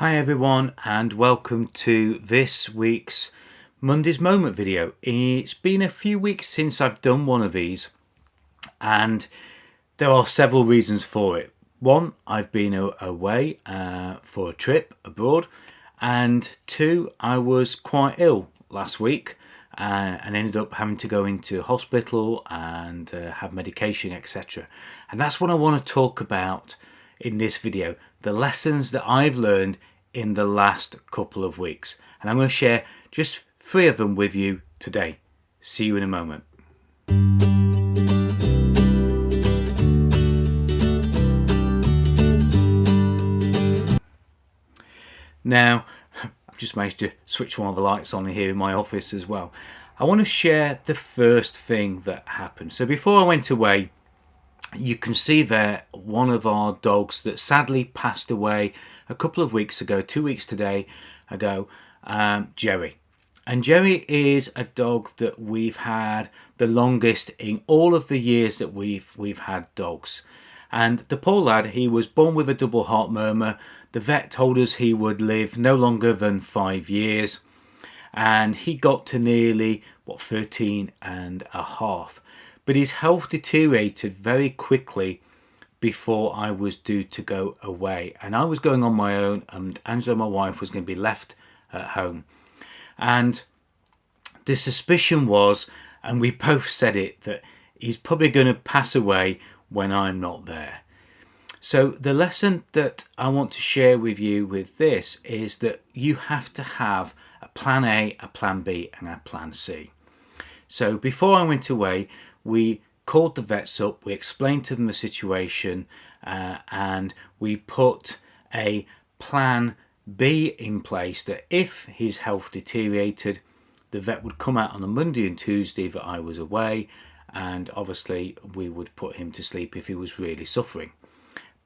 Hi everyone, and welcome to this week's Monday's Moment video. It's been a few weeks since I've done one of these, and there are several reasons for it. One, I've been away for a trip abroad, and two, I was quite ill last week and ended up having to go into hospital and have medication, etc. And that's what I want to talk about in this video, the lessons that I've learned in the last couple of weeks. And I'm going to share just 3 of them with you today. See you in a moment. Now, I've just managed to switch one of the lights on here in my office as well. I want to share the first thing that happened. So before I went away, you can see there one of our dogs that sadly passed away a couple of weeks ago, 2 weeks today ago, Jerry. And Jerry is a dog that we've had the longest in all of the years that we've had dogs. And the poor lad, he was born with a double heart murmur. The vet told us he would live no longer than 5 years. And he got to nearly, 13 and a half. But his health deteriorated very quickly before I was due to go away. And I was going on my own, and Angela, my wife, was going to be left at home. And the suspicion was, and we both said it, that he's probably going to pass away when I'm not there. So the lesson that I want to share with you with this is that you have to have a plan A, a plan B, and a plan C. So before I went away, we called the vets up, we explained to them the situation, and we put a plan B in place that if his health deteriorated, the vet would come out on the Monday and Tuesday that I was away, and obviously we would put him to sleep if he was really suffering.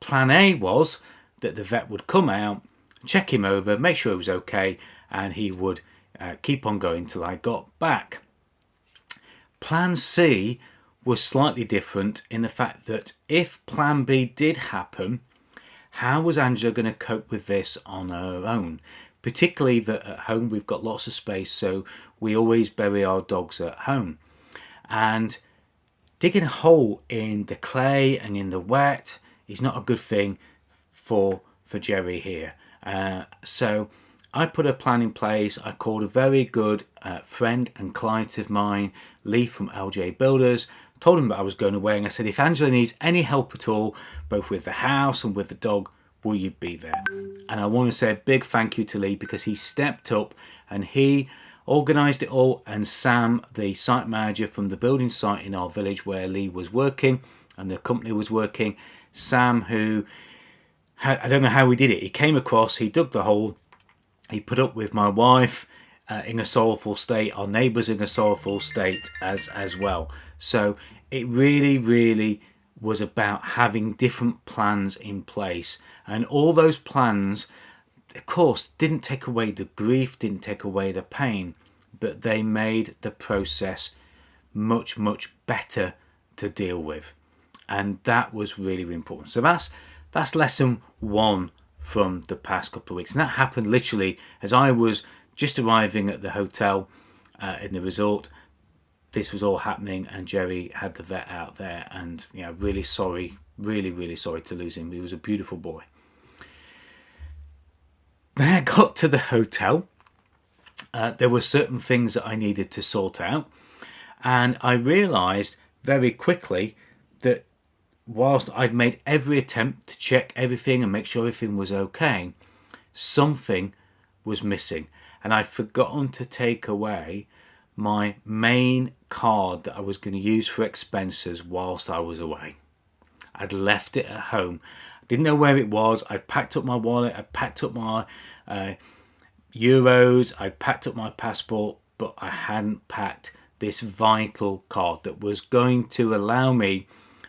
Plan A was that the vet would come out, check him over, make sure he was okay, and he would keep on going till I got back. Plan C was slightly different in the fact that if plan B did happen, how was Angela going to cope with this on her own? Particularly that at home we've got lots of space, so we always bury our dogs at home. And digging a hole in the clay and in the wet is not a good thing for Jerry here. So I put a plan in place. I called a very good friend and client of mine, Lee from LJ Builders, told him that I was going away, and I said, if Angela needs any help at all, both with the house and with the dog, will you be there? And I want to say a big thank you to Lee, because he stepped up and he organised it all. And Sam, the site manager from the building site in our village where Lee was working and the company was working, Sam, who, I don't know how we did it, he came across, he dug the hole, he put up with my wife in a sorrowful state, our neighbours in a sorrowful state as well. So it really was about having different plans in place. And all those plans, of course, didn't take away the grief, didn't take away the pain, but they made the process much better to deal with. And that was really important. So that's lesson 1 from the past couple of weeks. And that happened literally as I was just arriving at the hotel in the resort. This was all happening, and Jerry had the vet out there, and really sorry, really sorry to lose him. He was a beautiful boy. Then I got to the hotel. There were certain things that I needed to sort out, and I realised very quickly that whilst I'd made every attempt to check everything and make sure everything was okay, something was missing, and I'd forgotten to take away my main card that I was going to use for expenses whilst I was away. I'd left it at home. I didn't know where it was. I'd packed up my wallet, I'd packed up my euros, I'd packed up my passport, but I hadn't packed this vital card that was going to allow me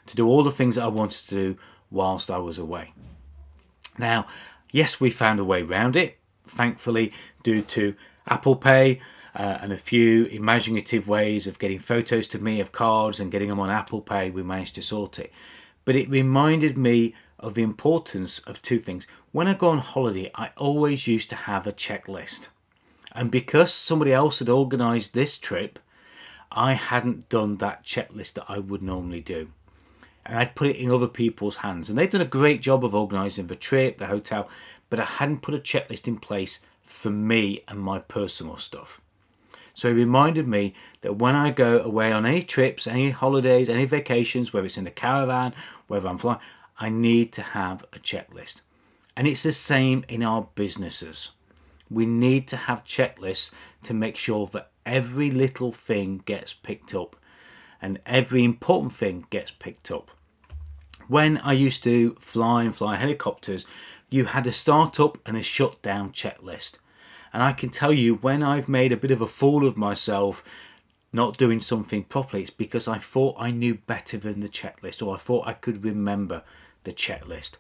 to do all the things that I wanted to do whilst I was away. Now, yes, we found a way around it, thankfully, due to Apple Pay and a few imaginative ways of getting photos to me of cards and getting them on Apple Pay. We managed to sort it. But it reminded me of the importance of two things. When I go on holiday, I always used to have a checklist. And because somebody else had organised this trip, I hadn't done that checklist that I would normally do. And I'd put it in other people's hands. And they'd done a great job of organising the trip, the hotel, but I hadn't put a checklist in place for me and my personal stuff. So it reminded me that when I go away on any trips, any holidays, any vacations, whether it's in a caravan, whether I'm flying, I need to have a checklist. And it's the same in our businesses. We need to have checklists to make sure that every little thing gets picked up and every important thing gets picked up. When I used to fly helicopters, you had a start up and a shut down checklist. And I can tell you, when I've made a bit of a fool of myself not doing something properly, it's because I thought I knew better than the checklist, or I thought I could remember the checklist.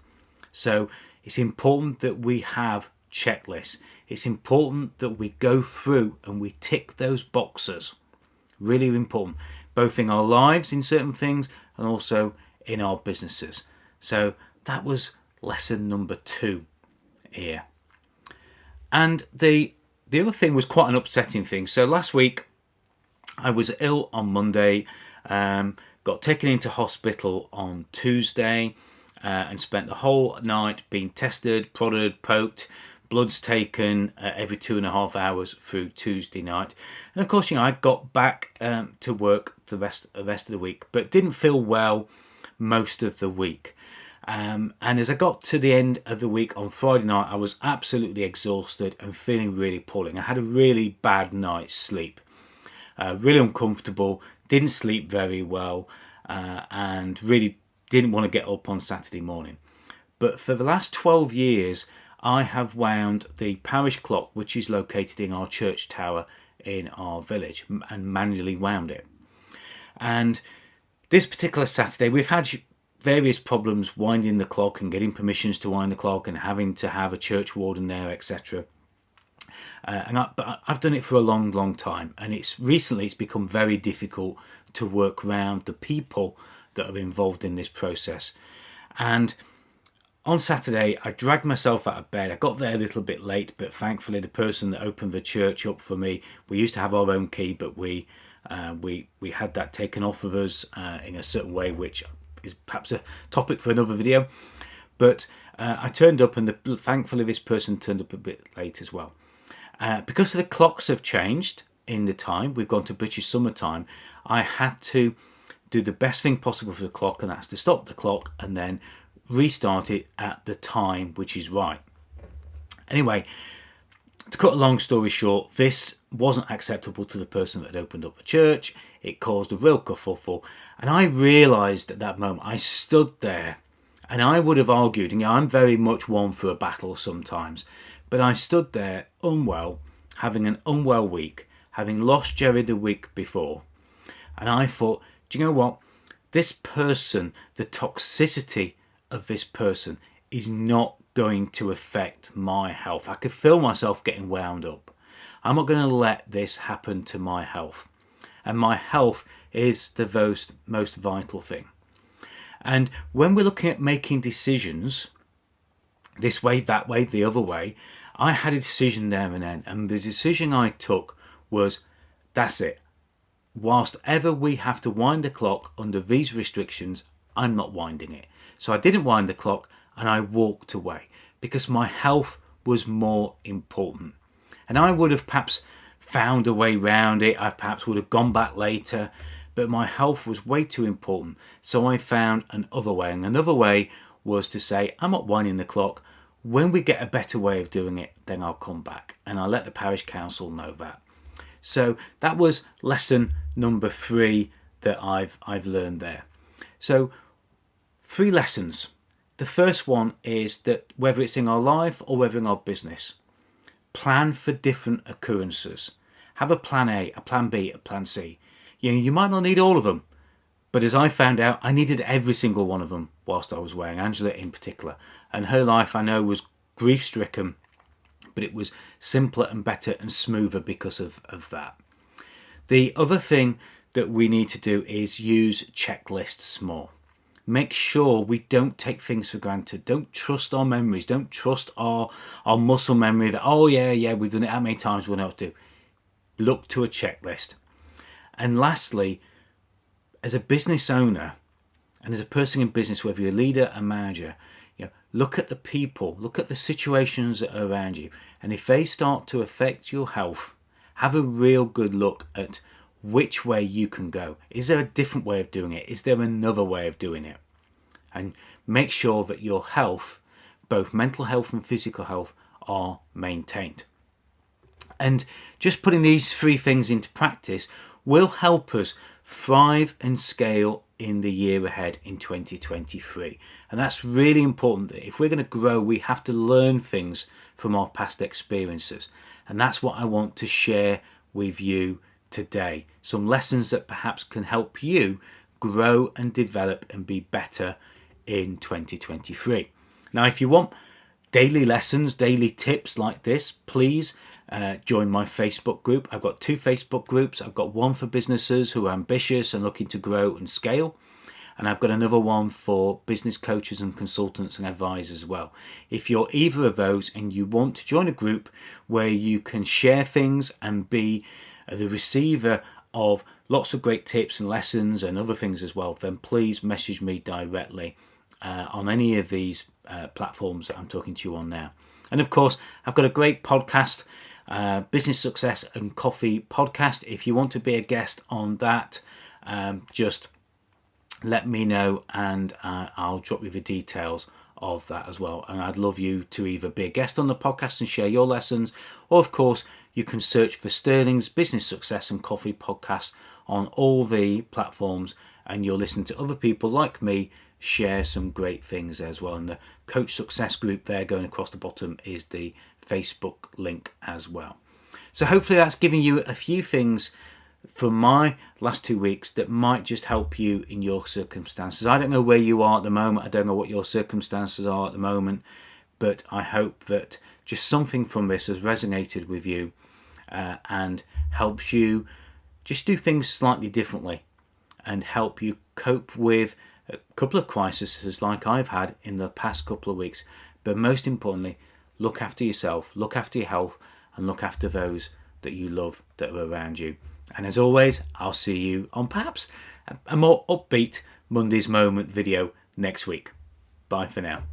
So it's important that we have checklists. It's important that we go through and we tick those boxes. Really important, both in our lives in certain things and also in our businesses. So that was lesson number 2 here. And the other thing was quite an upsetting thing. So last week I was ill on Monday, got taken into hospital on Tuesday, and spent the whole night being tested, prodded, poked, bloods taken every 2.5 hours through Tuesday night. And of course, I got back to work the rest of the week, but didn't feel well most of the week. And as I got to the end of the week on Friday night, I was absolutely exhausted and feeling really poorly. I had a really bad night's sleep, really uncomfortable, didn't sleep very well, and really didn't want to get up on Saturday morning. But for the last 12 years, I have wound the parish clock, which is located in our church tower in our village, and manually wound it. And this particular Saturday, we've had various problems winding the clock and getting permissions to wind the clock and having to have a church warden there, etc. But I've done it for a long time, and it's become very difficult to work around the people that are involved in this process. And on Saturday, I dragged myself out of bed. I got there a little bit late, but thankfully the person that opened the church up for me, we used to have our own key, but we had that taken off of us in a certain way, which is perhaps a topic for another video. But I turned up, and thankfully this person turned up a bit late as well. Because the clocks have changed in the time, we've gone to British summertime, I had to do the best thing possible for the clock, and that's to stop the clock and then restart it at the time which is right. Anyway, to cut a long story short, this wasn't acceptable to the person that had opened up the church. It caused a real kerfuffle, and I realised at that moment, I stood there and I would have argued, and I'm very much one for a battle sometimes, but I stood there unwell, having an unwell week, having lost Jerry the week before, and I thought, do you know what? This person, the toxicity of this person is not going to affect my health. I could feel myself getting wound up. I'm not going to let this happen to my health. And my health is the most vital thing. And when we're looking at making decisions, this way, that way, the other way, I had a decision there and then. And the decision I took was, that's it. Whilst ever we have to wind the clock under these restrictions, I'm not winding it. So I didn't wind the clock, and I walked away because my health was more important. And I would have perhaps found a way round it. I perhaps would have gone back later, but my health was way too important. So I found another way, and another way was to say, I'm not winding the clock. When we get a better way of doing it, then I'll come back. And I'll let the parish council know that. So that was lesson number 3 that I've learned there. So 3 lessons. The first one is that whether it's in our life or whether in our business, plan for different occurrences. Have a plan A, a plan B, a plan C. You might not need all of them, but as I found out, I needed every single one of them whilst I was away, Angela in particular. And her life, I know, was grief-stricken, but it was simpler and better and smoother because of that. The other thing that we need to do is use checklists more. make sure we don't take things for granted. Don't trust our memories. Don't trust our muscle memory that, oh yeah, we've done it that many times, we'll know what to do. Look to a checklist. And lastly, as a business owner and as a person in business, whether you're a leader, a manager, look at the people, look at the situations that are around you. And if they start to affect your health, have a real good look at which way you can go. Is there a different way of doing it? Is there another way of doing it? And make sure that your health, both mental health and physical health, are maintained. And just putting these 3 things into practice will help us thrive and scale in the year ahead in 2023. And that's really important, that if we're going to grow, we have to learn things from our past experiences. And that's what I want to share with you today. Some lessons that perhaps can help you grow and develop and be better in 2023. Now, if you want daily lessons, daily tips like this, please join my Facebook group. I've got 2 Facebook groups. I've got one for businesses who are ambitious and looking to grow and scale. And I've got another one for business coaches and consultants and advisors as well. If you're either of those and you want to join a group where you can share things and be the receiver of lots of great tips and lessons and other things as well, then please message me directly on any of these platforms that I'm talking to you on now. And of course, I've got a great podcast, Business Success and Coffee podcast. If you want to be a guest on that, just let me know and I'll drop you the details of that as well. And I'd love you to either be a guest on the podcast and share your lessons, or of course you can search for Sterling's Business Success and Coffee podcast on all the platforms, and you'll listen to other people like me share some great things there as well. And the Coach Success group there going across the bottom is the Facebook link as well. So hopefully that's giving you a few things from my last 2 weeks that might just help you in your circumstances. I don't know where you are at the moment. I don't know what your circumstances are at the moment, but I hope that just something from this has resonated with you and helps you just do things slightly differently and help you cope with a couple of crises like I've had in the past couple of weeks. But most importantly, look after yourself, look after your health, and look after those that you love that are around you. And as always, I'll see you on perhaps a more upbeat Monday's Moment video next week. Bye for now.